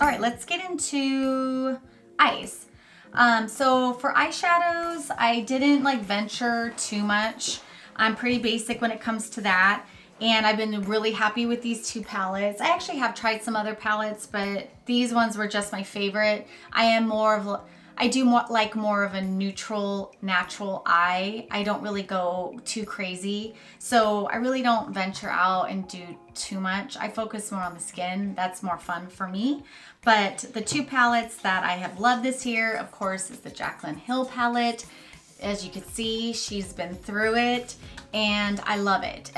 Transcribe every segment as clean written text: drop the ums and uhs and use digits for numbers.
All right, let's get into eyes. So for eyeshadows, I didn't like venture too much. I'm pretty basic when it comes to that. And I've been really happy with these two palettes. I actually have tried some other palettes, but these ones were just my favorite. I do like more of a neutral, natural eye. I don't really go too crazy. So I really don't venture out and do too much. I focus more on the skin. That's more fun for me. But the two palettes that I have loved this year, of course, is the Jaclyn Hill palette. As you can see, she's been through it and I love it.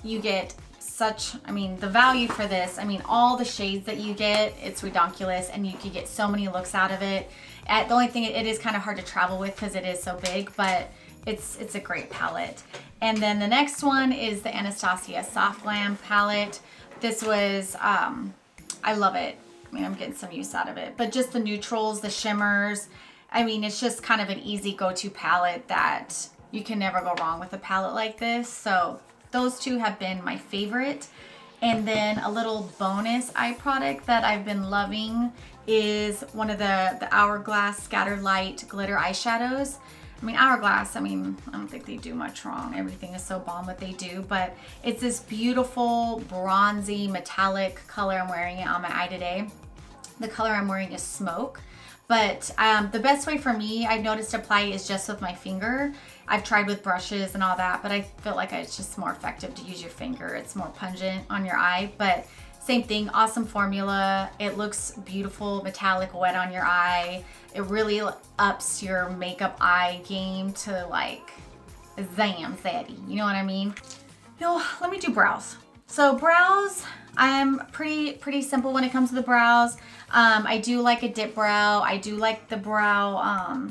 You get such, I mean, the value for this, I mean, all the shades that you get, it's redonkulous and you can get so many looks out of it. The only thing, it is kind of hard to travel with because it is so big, but it's a great palette. And then the next one is the Anastasia Soft Glam palette. This was, I love it. I mean, I'm getting some use out of it, but just the neutrals, the shimmers. I mean, it's just kind of an easy go-to palette that you can never go wrong with a palette like this. So those two have been my favorite. And then a little bonus eye product that I've been loving is one of the Hourglass Scattered Light Glitter eyeshadows. I mean, Hourglass, I mean, I don't think they do much wrong. Everything is so bomb what they do, but it's this beautiful bronzy metallic color. I'm wearing it on my eye today. The color I'm wearing is Smoke. But the best way for me, I've noticed to apply is just with my finger. I've tried with brushes and all that, but I feel like it's just more effective to use your finger. It's more pungent on your eye, but same thing, awesome formula. It looks beautiful, metallic, wet on your eye. It really ups your makeup eye game to like zam, zaddy. You know what I mean? No, let me do brows. So brows, I'm pretty simple when it comes to the brows. I do like a dip brow. I do like the brow,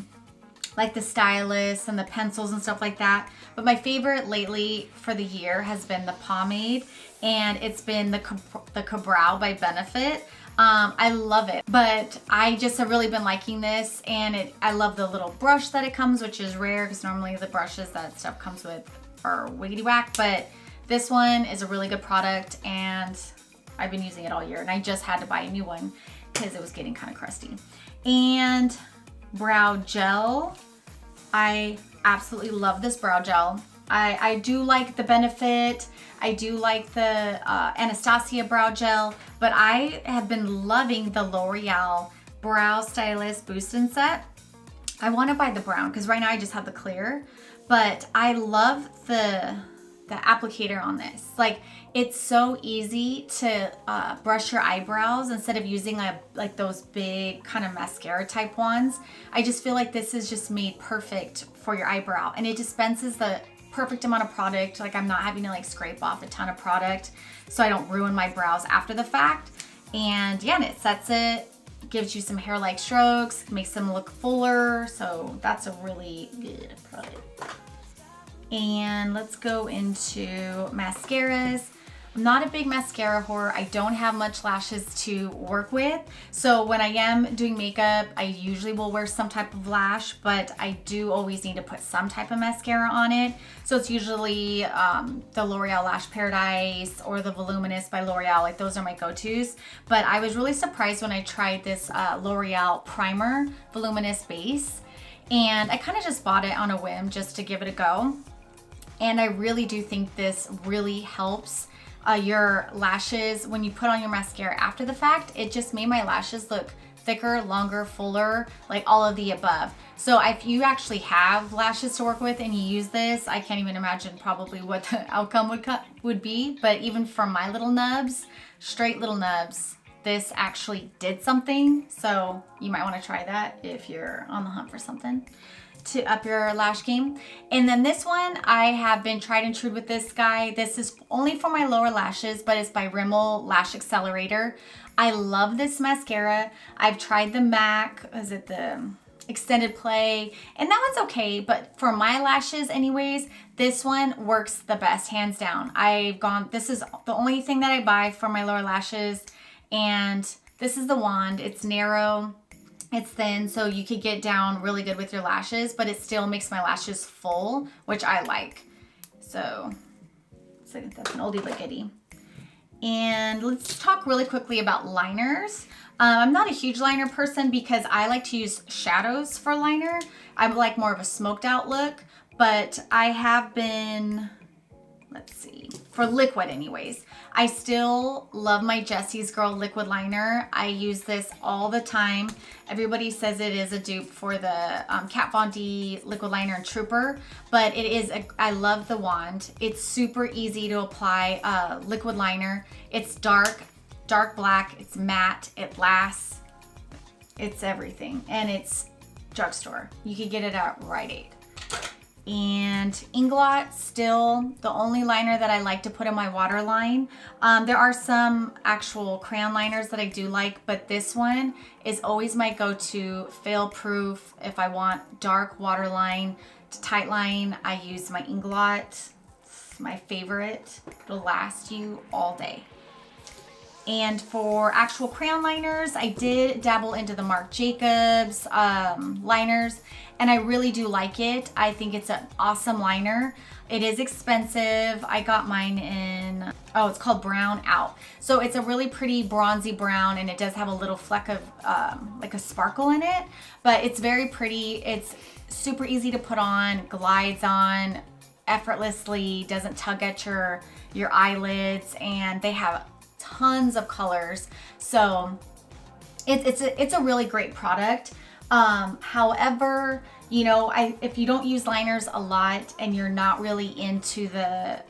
like the stylus and the pencils and stuff like that. But my favorite lately for the year has been the pomade, and it's been the KABROW by Benefit. I love it, but I just have really been liking this, and I love the little brush that it comes, which is rare because normally the brushes that stuff comes with are wiggity whack, but this one is a really good product and I've been using it all year, and I just had to buy a new one because it was getting kind of crusty. And brow gel, I absolutely love this brow gel. I do like the Benefit. I do like the Anastasia brow gel, but I have been loving the L'Oreal Brow Stylist Boost and Set. I want to buy the brown because right now I just have the clear, but I love the applicator on this. Like, it's so easy to brush your eyebrows instead of using like those big kind of mascara type ones. I just feel like this is just made perfect for your eyebrow, and it dispenses the perfect amount of product. Like, I'm not having to like scrape off a ton of product so I don't ruin my brows after the fact. And yeah, and it sets it, gives you some hair-like strokes, makes them look fuller. So that's a really good product. And let's go into mascaras. I'm not a big mascara whore. I don't have much lashes to work with. So when I am doing makeup, I usually will wear some type of lash, but I do always need to put some type of mascara on it. So it's usually the L'Oreal Lash Paradise or the Voluminous by L'Oreal. Like, those are my go-tos. But I was really surprised when I tried this L'Oreal Primer Voluminous Base. And I kind of just bought it on a whim just to give it a go. And I really do think this really helps your lashes when you put on your mascara after the fact. It just made my lashes look thicker, longer, fuller, like all of the above. So if you actually have lashes to work with and you use this, I can't even imagine probably what the outcome would be. But even for my little nubs, straight little nubs, this actually did something. So you might want to try that if you're on the hunt for something to up your lash game. And then this one, I have been tried and true with this guy. This is only for my lower lashes, but it's by Rimmel Lash Accelerator. I love this mascara. I've tried the MAC, is it the Extended Play, and that one's okay, but for my lashes anyways, this one works the best, hands down. This is the only thing that I buy for my lower lashes, and this is the wand. It's narrow, it's thin, so you could get down really good with your lashes, but it still makes my lashes full, which I like. So that's an oldie but goodie. And let's talk really quickly about liners. I'm not a huge liner person because I like to use shadows for liner. I like more of a smoked out look, but I have been, let's see, for liquid anyways. I still love my Jessie's Girl liquid liner. I use this all the time. Everybody says it is a dupe for the Kat Von D liquid liner and Trooper, but it is, I love the wand. It's super easy to apply liquid liner. It's dark black, it's matte, it lasts, it's everything, and it's drugstore. You could get it at Rite Aid. And Inglot, still the only liner that I like to put in my waterline. There are some actual crayon liners that I do like, but this one is always my go-to, fail-proof. If I want dark waterline to tight line, I use my Inglot. It's my favorite. It'll last you all day. And for actual crayon liners, I did dabble into the Marc Jacobs liners, and I really do like it. I think it's an awesome liner. It is expensive. I got mine in, oh, it's called Brown Out. So it's a really pretty bronzy brown, and it does have a little fleck of like a sparkle in it, but it's very pretty. It's super easy to put on, glides on effortlessly, doesn't tug at your eyelids, and they have tons of colors. So it's a really great product. However, you know, if you don't use liners a lot and you're not really into the,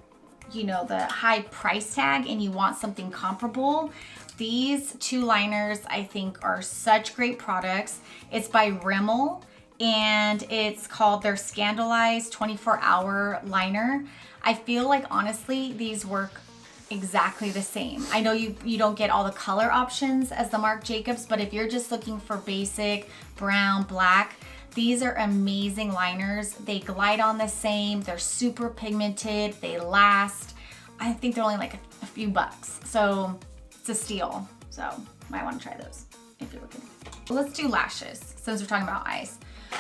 you know, the high price tag and you want something comparable, these two liners I think are such great products. It's by Rimmel and it's called their Scandaleyes 24-hour liner. I feel like honestly these work exactly the same. I know you don't get all the color options as the Marc Jacobs, but if you're just looking for basic brown, black, these are amazing liners. They glide on the same. They're super pigmented. They last. I think they're only like a few bucks. So it's a steal. So might want to try those if you're looking. Let's do lashes since we're talking about eyes.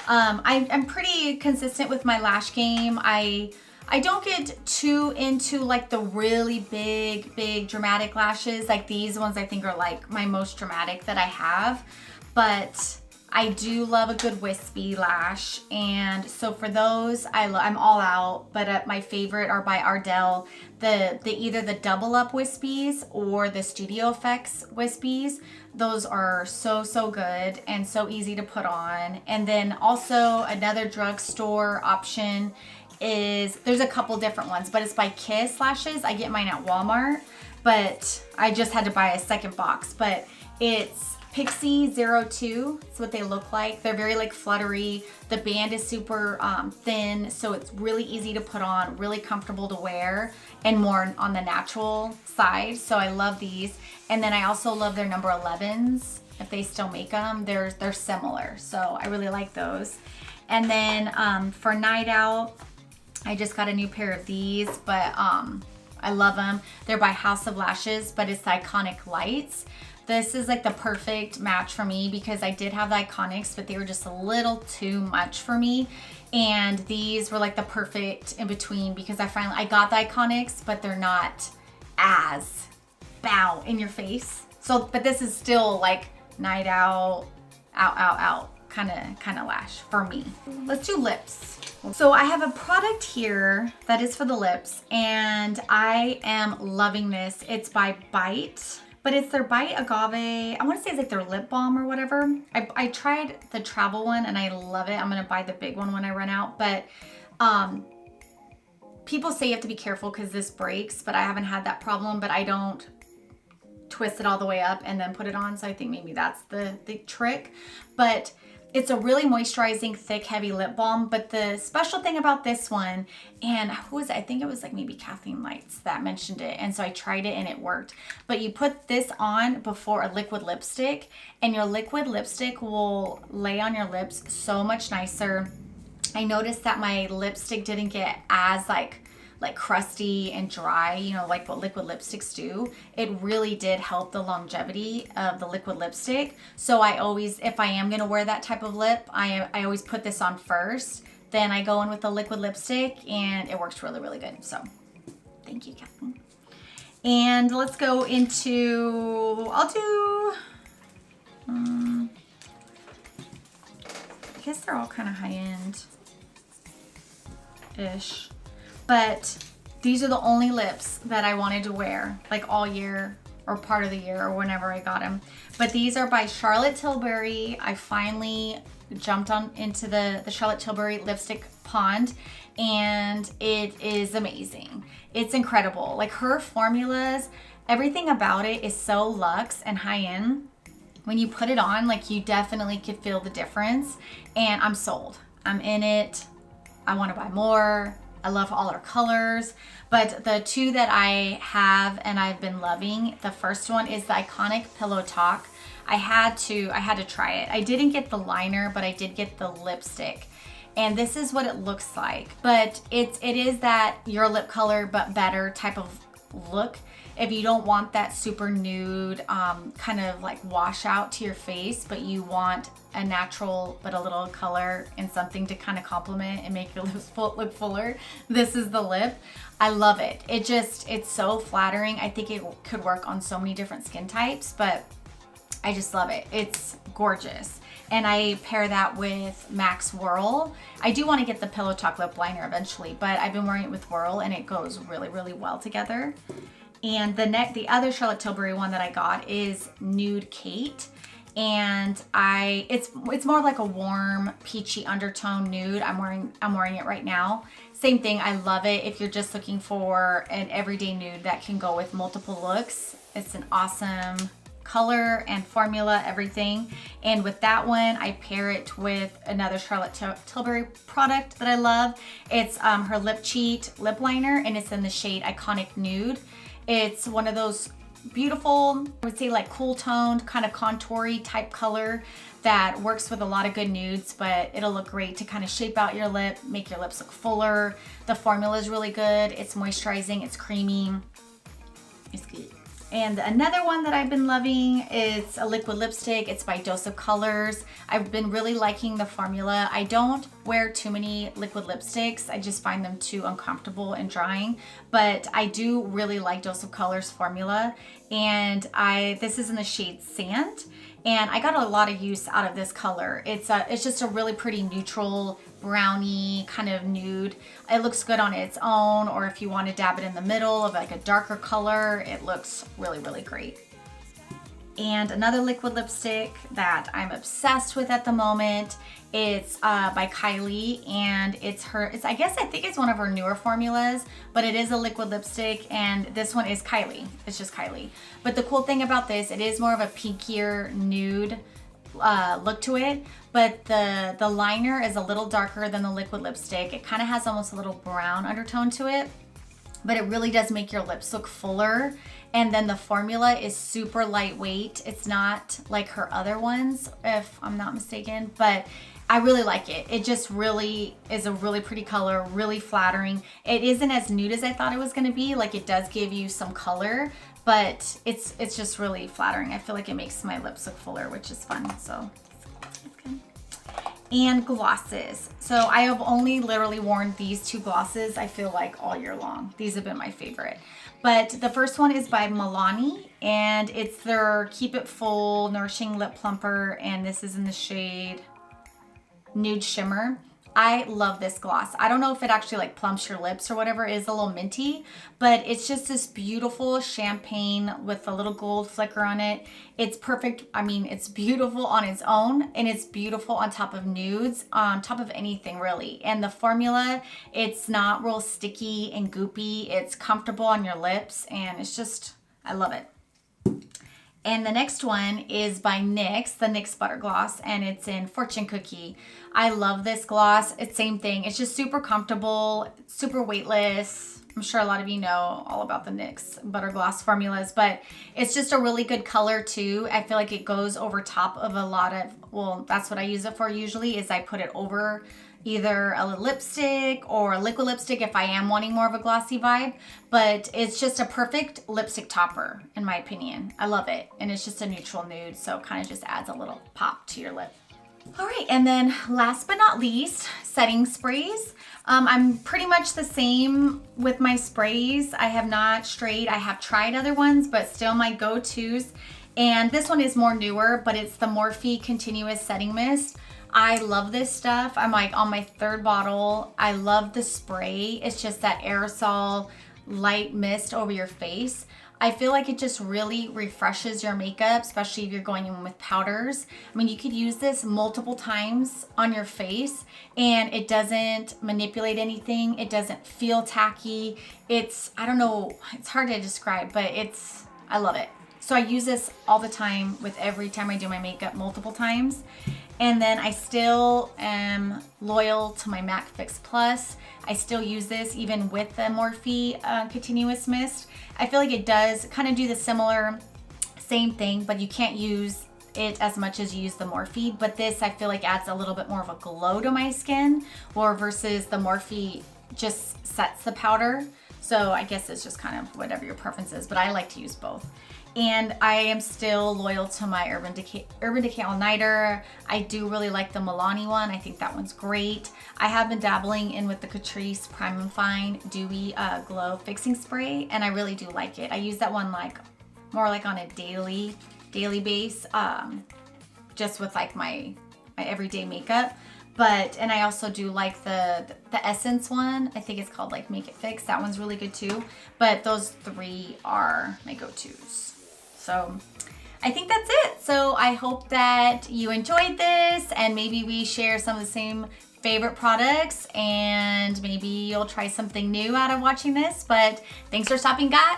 I'm pretty consistent with my lash game. I don't get too into like the really big dramatic lashes. Like these ones I think are like my most dramatic that I have, but I do love a good wispy lash. And so for those, I'm all out, but my favorite are by Ardell. Either the double up wispies or the Studio Effects wispies. Those are so good and so easy to put on. And then also another drugstore option is, there's a couple different ones, but it's by Kiss Lashes. I get mine at Walmart, but I just had to buy a second box. But it's Pixie 02. It's what they look like. They're very like fluttery. The band is super thin, so it's really easy to put on, really comfortable to wear, and more on the natural side. So I love these. And then I also love their number 11s. If they still make them, they're similar. So I really like those. And then for night out, I just got a new pair of these, but I love them. They're by House of Lashes, but it's the Iconic Lights. This is like the perfect match for me because I did have the Iconics, but they were just a little too much for me. And these were like the perfect in between because I got the Iconics, but they're not as bow in your face. So, but this is still like night out kind of lash for me. Let's do lips. So I have a product here that is for the lips and I am loving this. It's by Bite, but it's their Bite Agave. I want to say it's like their lip balm or whatever. I tried the travel one and I love it. I'm going to buy the big one when I run out, but people say you have to be careful because this breaks, but I haven't had that problem, but I don't twist it all the way up and then put it on. So I think maybe that's the trick, but it's a really moisturizing, thick, heavy lip balm. But the special thing about this one, and who was it? I think it was like maybe Kathleen Lights that mentioned it. And so I tried it and it worked. But you put this on before a liquid lipstick and your liquid lipstick will lay on your lips so much nicer. I noticed that my lipstick didn't get as like crusty and dry, you know, like what liquid lipsticks do. It really did help the longevity of the liquid lipstick. So I always, if I am gonna wear that type of lip, I always put this on first, then I go in with the liquid lipstick and it works really good. So thank you, Kathleen. And let's go into, I'll do, I guess they're all kind of high-end-ish. But these are the only lips that I wanted to wear like all year or part of the year or whenever I got them. But these are by Charlotte Tilbury. I finally jumped on into the Charlotte Tilbury lipstick pond, and it is amazing. It's incredible. Like her formulas, everything about it is so luxe and high-end. When you put it on, like you definitely could feel the difference, and I'm sold. I'm in it. I want to buy more. I love all her colors, but the two that I have and I've been loving, the first one is the Iconic Pillow Talk. I had to try it. I didn't get the liner, but I did get the lipstick. And this is what it looks like. But it is that your lip color but better type of look. If you don't want that super nude kind of like washout to your face, but you want a natural but a little color and something to kind of complement and make your lips look fuller, this is the lip. I love it. It's so flattering. I think it could work on so many different skin types, but I just love it. It's gorgeous. And I pair that with MAC's Whirl. I do want to get the Pillow Talk lip liner eventually, but I've been wearing it with Whirl and it goes really, really well together. And the other Charlotte Tilbury one that I got is Nude Kate. And it's more like a warm peachy undertone nude. I'm wearing it right now. Same thing, I love it if you're just looking for an everyday nude that can go with multiple looks. It's an awesome color and formula, everything. And with that one, I pair it with another Charlotte Tilbury product that I love. It's her Lip Cheat lip liner, and it's in the shade Iconic Nude. It's one of those beautiful, I would say like cool toned, kind of contoury type color that works with a lot of good nudes, but it'll look great to kind of shape out your lip, make your lips look fuller. The formula is really good. It's moisturizing, it's creamy, it's good. And another one that I've been loving is a liquid lipstick. It's by Dose of Colors. I've been really liking the formula. I don't wear too many liquid lipsticks. I just find them too uncomfortable and drying. But I do really like Dose of Colors formula. And this is in the shade Sand. And I got a lot of use out of this color. It's just a really pretty neutral brownie kind of nude. It looks good on its own, or if you want to dab it in the middle of like a darker color, it looks really, really great. And another liquid lipstick that I'm obsessed with at the moment, it's by Kylie, and I think it's one of her newer formulas, but it is a liquid lipstick, and this one is Kylie. It's just Kylie. But the cool thing about this, it is more of a pinkier nude look to it, but the liner is a little darker than the liquid lipstick. It kind of has almost a little brown undertone to it, but it really does make your lips look fuller. And then the formula is super lightweight. It's not like her other ones, if I'm not mistaken, but I really like it. It just really is a really pretty color, really flattering. It isn't as nude as I thought it was gonna be. Like, it does give you some color, but it's just really flattering. I feel like it makes my lips look fuller, which is fun, so it's good. And glosses. So I have only literally worn these two glosses, I feel like, all year long. These have been my favorite. But the first one is by Milani, and it's their Keep It Full Nourishing Lip Plumper, and this is in the shade Nude Shimmer. I love this gloss. I don't know if it actually like plumps your lips or whatever. It is a little minty, but it's just this beautiful champagne with a little gold flicker on it. It's perfect. I mean, it's beautiful on its own, and it's beautiful on top of nudes, on top of anything really. And the formula, it's not real sticky and goopy. It's comfortable on your lips, and it's just, I love it. And the next one is by NYX, the NYX Butter Gloss, and it's in Fortune Cookie. I love this gloss. It's same thing. It's just super comfortable, super weightless. I'm sure a lot of you know all about the NYX Butter Gloss formulas, but it's just a really good color too. I feel like it goes over top of a lot of, well, that's what I use it for usually, is I put it over either a lipstick or a liquid lipstick if I am wanting more of a glossy vibe, but it's just a perfect lipstick topper in my opinion. I love it, and it's just a neutral nude, so it kind of just adds a little pop to your lip. All right, and then last but not least, setting sprays. I'm pretty much the same with my sprays. I have not strayed. I have tried other ones, but still my go-tos. And this one is more newer, but it's the Morphe Continuous Setting Mist. I love this stuff. I'm like on my 3rd bottle. I love the spray. It's just that aerosol light mist over your face. I feel like it just really refreshes your makeup, especially if you're going in with powders. I mean, you could use this multiple times on your face and it doesn't manipulate anything. It doesn't feel tacky. It's, I don't know, it's hard to describe, but I love it. So I use this all the time with every time I do my makeup multiple times. And then I still am loyal to my MAC Fix Plus. I still use this even with the Morphe Continuous Mist. I feel like it does kind of do the same thing, but you can't use it as much as you use the Morphe. But this, I feel like adds a little bit more of a glow to my skin, or versus the Morphe just sets the powder. So I guess it's just kind of whatever your preference is, but I like to use both. And I am still loyal to my Urban Decay All Nighter. I do really like the Milani one. I think that one's great. I have been dabbling in with the Catrice Prime and Fine Dewy Glow Fixing Spray, and I really do like it. I use that one like more like on a daily base, just with like my everyday makeup. But, and I also do like the Essence one. I think it's called like Make It Fix. That one's really good too. But those 3 are my go-tos. So I think that's it. So I hope that you enjoyed this and maybe we share some of the same favorite products and maybe you'll try something new out of watching this. But thanks for stopping by.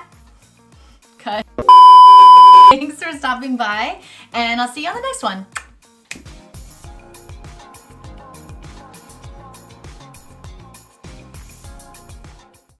Thanks for stopping by and I'll see you on the next one.